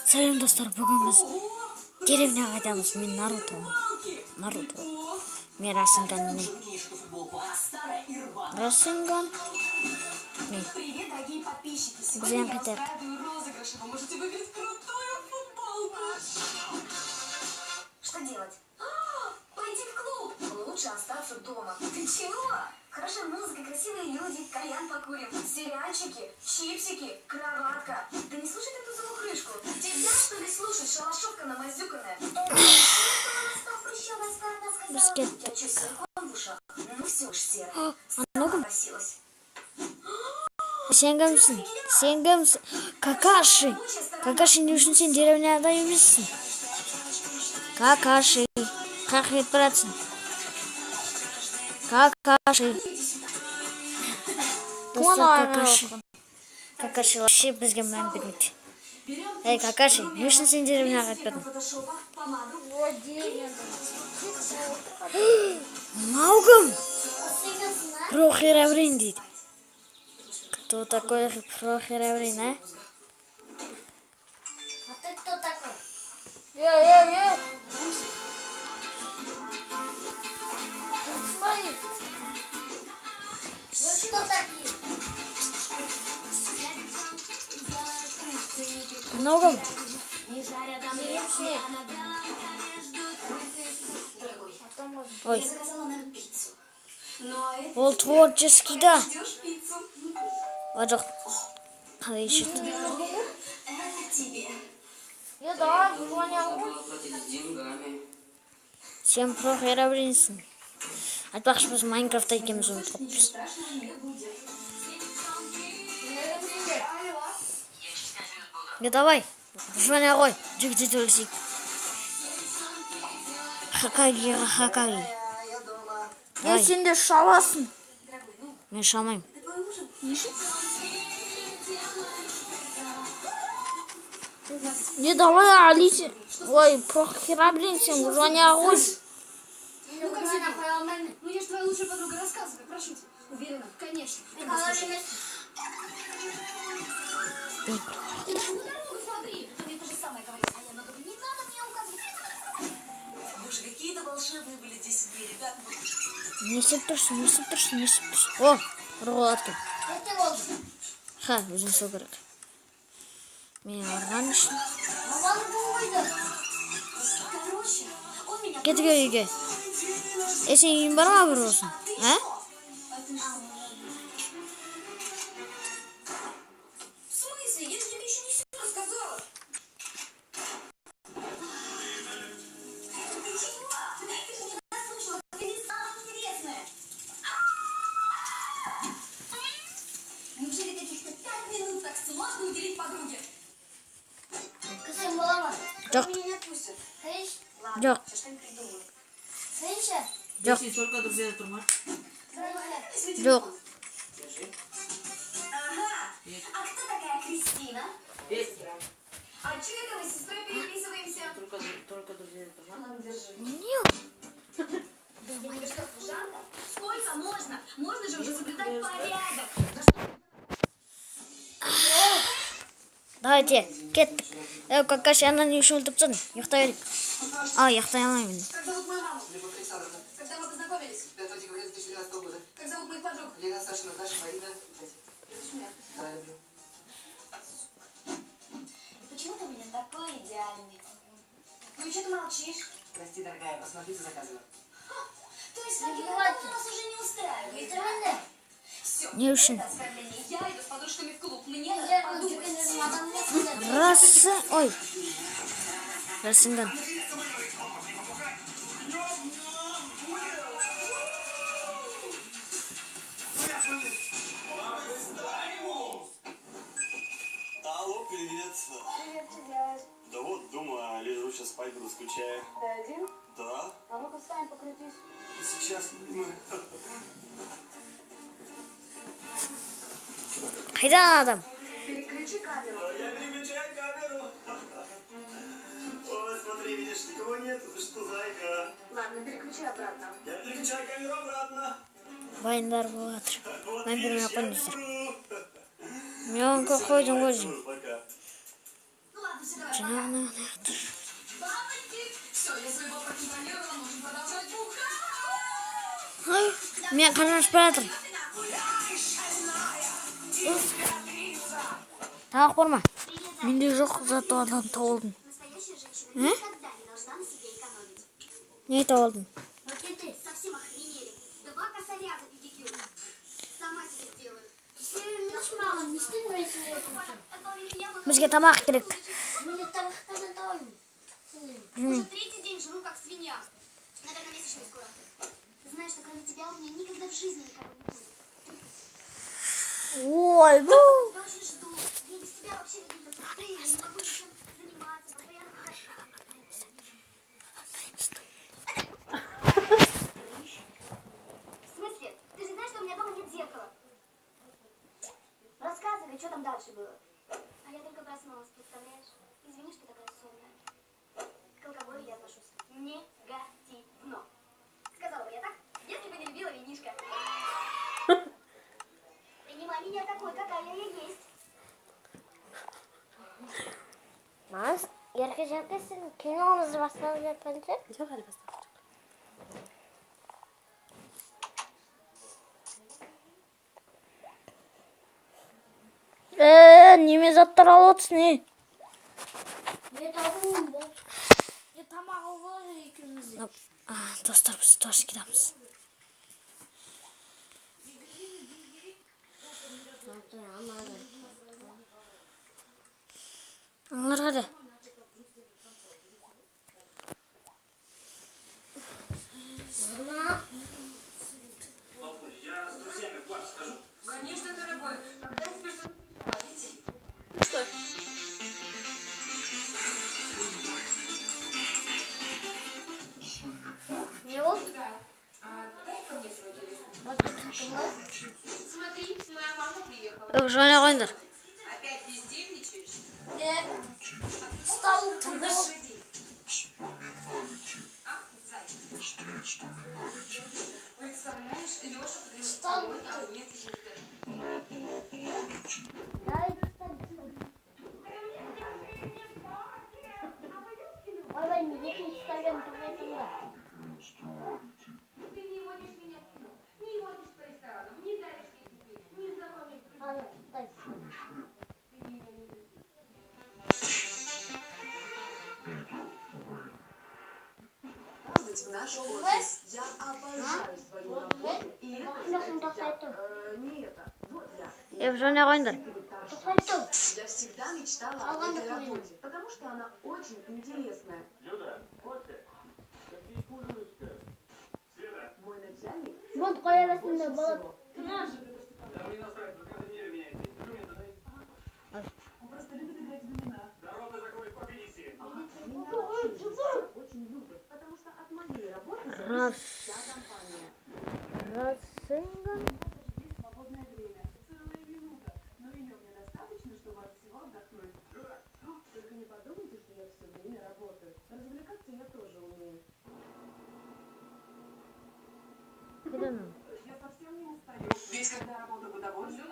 Салем достар, бүгін біз деревняға қайтамыз. Мен Наруто. Мен Расенган. Біз ең қайтайық. Что делать? Пойти в клуб. Лучше остаться дома. Ты чего? Хорошая музыка, красивые люди, кальян покурим, сериальчики, чипсики, кроватка. Да не слушай ты ту крышку. Тебя, что ли, слушать, шалашовка намазюканная? Это я что, силикон в ушах? Ну все уж, Сера. Согласилась. Сенгамс. Какаши не ушын сен деревняда емессің. Какаши. Қақет біратсың. Какаши. Какаши вообще бізге мән бермейді. Эй, Какаши, не ушын сен деревняға қайтпадың? Маугым! Прохераврин дейді. Кто такой Прохераврин, а? А ты кто такой? Смотри. Вы что такие? Много? Ой. Ол творческий, да. Вот так. Ищет. Всем Прохеравринсің. Айтпақшы біз Майнкрафтта екеміз ұмытқанбыз. Давай, звоня ғой, жігіт өлсек. Хакаги. Сен де шаласың. Мен шалмайым. Не давай, Алисе. Ой, Прохераврин, сен звоня ғой. Ну как же нахуй, ну я же твоя лучшая подруга, рассказывай, прошу тебя. Уверена, конечно. Смотри, мне то же самое говорит, а я говорю, не надо мне указывать. Боже, какие-то волшебные были здесь двери, ребят. Не септірші. О, ұрғылатты. Это волшеб. Ха, өзің сол керек. Мен арған үшін. Маманы болмайды. Короче, он меня... Кетіге үйге. Сен үйін бар ма бір болсын? А? В смысле? Я тебе еще не все рассказала. Ты чего? Ты же не дослушала. Ты не самое интересное. Неужели каких-то 5 минут так сложно уделить подруге? Кысым балама. Жоқ. Меня не отпустят. Конечно. Ладно, Жоқ. сейчас что-нибудь придумаю. Конечно. Жоқ. Сколько друзей турмаш? Жоқ. Ага. А кто такая Кристина? Петя. А че это мы с сестрой переписываемся? Только друзей турмаш? Ладно, держи. Не. Это что, служанка? Сколько можно? Можно же уже соблюдать порядок. Давайте, кеттік. Какаши, ана не үшін өлтіпсің. Яқтай өрік. Яқтай алмаймын. Как зовут мою маму? Любовь Александровна. Когда мы познакомились? 5 декабря 2012 года. Как зовут моих подруг? Лена, Саша, Наташа, Марина. Любишь меня? Да, люблю. Почему ты у меня такой идеальный? Ну и что ты молчишь? Прости, дорогая, посмотри, что заказываю. То есть нас уже не устраивает, все, Не үшін. это оскорбление. Я иду с подружками в клуб. Мне надо подумать. Ой. Расенган. Алло, привет. Привет, что делаешь? Да вот, дома лежу, сейчас спать буду, скучаю. Ты один? Да? А ну-ка встань, покрутись. Сейчас, любимая. Қайдан адам? Переключи камеру. Я переключаю камеру. Ой, смотри, видишь, никого нет. Ты что, зайка? Ладно, переключи обратно. Я переключаю камеру обратно. Вайндар болып жатыр. Вот, Мен видишь, бірін я апайын неіздер. вру. Мен қойдым ғой. Пока. Ну ладно, Жанарный. Все, я своего проконтролировала, нужно продолжать бухать. Мен қарашып жатыр. Тағы қорма. Менде жоқ, зато адам тауылдым. Настоящая женщина никогда не должна на себе экономить. Не тауылдым? Вот ты совсем охренели. 2 косаря за педикюр. Сама себе сделаю. Бізге тамақ керек. Уже 3-й день жру как свинья. Наверное, месячный скоро. Ты знаешь, что кроме тебя у меня никогда в жизни никого не будет. Ой, Я очень жду. Я без тебя вообще какие-то пустые. Я не могу ничем заниматься. Постоянно В смысле? Ты же знаешь, что у меня дома нет зеркала. Рассказывай, что там дальше было. А я только проснулась, представляешь? Извини, что такая сонная. К алкоголю я отношусь негативно. Сказала бы я так, если бы не любила винишко. Принимай меня такой, какая я есть. Мас, еркежекесін киноңызды бастап жатқанша? Жоқ, әлі бастап. Неме заттар алып отырсың, не? Тамақ алып екеуміз. Достар, біз тоже кетеміз. Аналар қайда? Я с друзьями в бар схожу. Конечно, дорогой. Когда тебе что-то Не вот? дай-ка мне свой телефон. Смотри, моя мама приехала. Жоғына қойыңдар. Опять бездельничаешь? Стал Подожди. А, зай. Представляешь, Леша Встал. а нет Виктора. Ой, не ставим турнетында. Ты не водишь меня в кино, не водишь по ресторанам, не даришь мне цветы, не знакомишь друзей. Ладно, дай. В наш офис. Я обожаю свою работу. И это, не это. Вот я. Жоғына қойыңдар. Я всегда мечтала об этой работе, потому что она очень интересная. Люда, кофе? Какие пользуешься? Света, Мой начальник... Вот қоя берсін де болады. да мне насрать, вы каждый день меняете. Инструменты дайте. Он просто любит играть в имена. Дорога закроет по пенсии. Меня очень любят, потому что от моей работы Раз. зависит вся компания. Расыган. Есть свободное время. Целая минута. Но ее мне достаточно, чтобы от всего отдохнуть. Только не подумайте, что я все время работаю. Развлекаться я тоже умею. Я совсем не устаю. Ведь когда работа в удовольствие...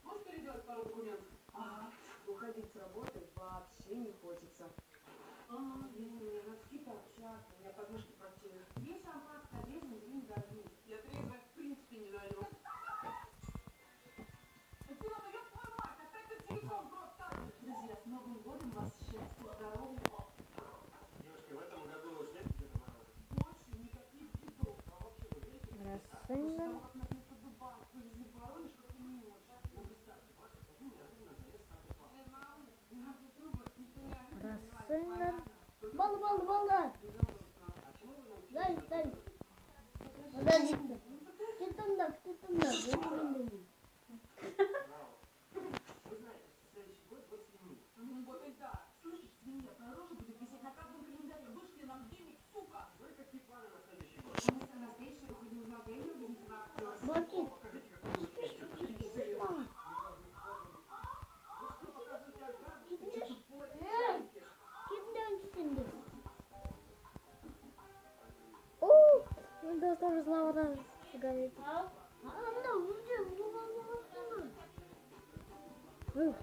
Можешь переделать пару документов? Ага. Уходить с работы вообще не хочется. Если мне надо с кем-то общаться, у меня подмышки потеют. Есть шампанское, обеденный, день дождь. Я трезвая в принципе не даю. Друзья, с Новым годом вас счастья, здоровья. Девушки, в этом году уж нет Деда Мороза. Больше никаких бедов. А вообще вы верите? Расыган. Как нас вместо Дубая вывезли в Воронеж, как-то не очень. Ну, представьте, ваша кухня неожиданно залез Санта Клаус. Расыган. Бол. Дай. Подожди. Ты тыңдап. Вы знаете, что следующий год год свиньи. Вот и да. Слышишь, свинья, твоя рожа будет висеть на каждом календаре. Вышли нам денег, сука! Ну и какие планы на следующий год? Мы на встрече выходим в модель, увидите на актера. Баки. Покажите, как вы успеете. Kimden şimdi? Oo, dostlar lavada sigaret. Anda vuracağım. Bu.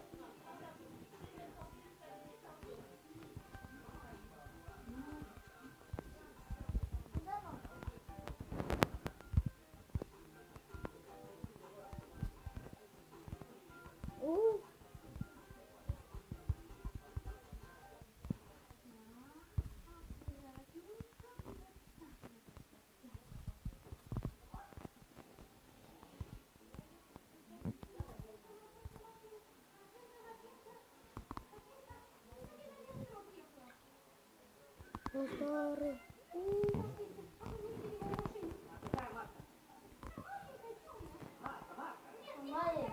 Dostlarım. Hayır.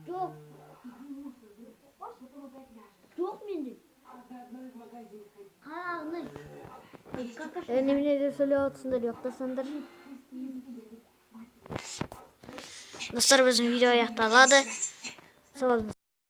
Жоқ. Жоқ менде. Қарағыны. Немене деп сөйлеп отырсыңдар, ұйықтасаңдар. Достар, біздің видео аяқталады. Сау болыңыз.